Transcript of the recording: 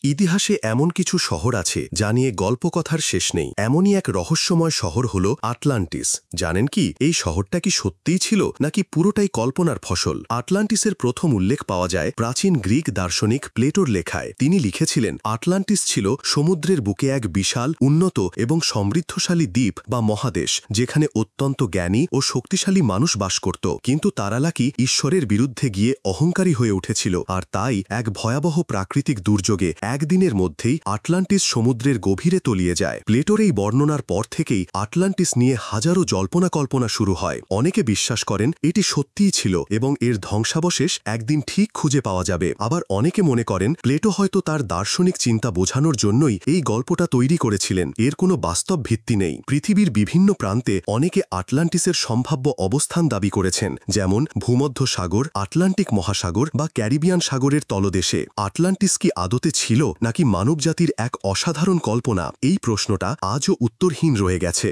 ইতিহাসে এমন কিছু শহর আছে যা নিয়ে গল্পকথার শেষ নেই। এমনই এক রহস্যময় শহর হল আটলান্টিস। জানেন কি এই শহরটা কি সত্যিই ছিল নাকি পুরোটাই কল্পনার ফসল? আটলান্টিসের প্রথম উল্লেখ পাওয়া যায় প্রাচীন গ্রিক দার্শনিক প্লেটোর লেখায়। তিনি লিখেছিলেন, আটলান্টিস ছিল সমুদ্রের বুকে এক বিশাল, উন্নত এবং সমৃদ্ধশালী দ্বীপ বা মহাদেশ, যেখানে অত্যন্ত জ্ঞানী ও শক্তিশালী মানুষ বাস করত। কিন্তু তারা নাকি ঈশ্বরের বিরুদ্ধে গিয়ে অহংকারী হয়ে উঠেছিল, আর তাই এক ভয়াবহ প্রাকৃতিক দুর্যোগে একদিনের মধ্যেই আটলান্টিস সমুদ্রের গভীরে তলিয়ে যায়। প্লেটোর এই বর্ণনার পর থেকেই আটলান্টিস নিয়ে হাজারো জল্পনা কল্পনা শুরু হয়। অনেকে বিশ্বাস করেন এটি সত্যিই ছিল এবং এর ধ্বংসাবশেষ একদিন ঠিক খুঁজে পাওয়া যাবে। আবার অনেকে মনে করেন প্লেটো হয়তো তার দার্শনিক চিন্তা বোঝানোর জন্যই এই গল্পটা তৈরি করেছিলেন। এর কোনো বাস্তব ভিত্তি নেই। পৃথিবীর বিভিন্ন প্রান্তে অনেকে আটলান্টিসের সম্ভাব্য অবস্থান দাবি করেছেন, যেমন ভূমধ্য সাগর, আটলান্টিক মহাসাগর বা ক্যারিবিয়ান সাগরের তলদেশে। আটলান্টিস কি আদতে ছিল নাকি মানবজাতির এক অসাধারণ কল্পনা? এই প্রশ্নটা আজও উত্তরহীন রয়ে গেছে।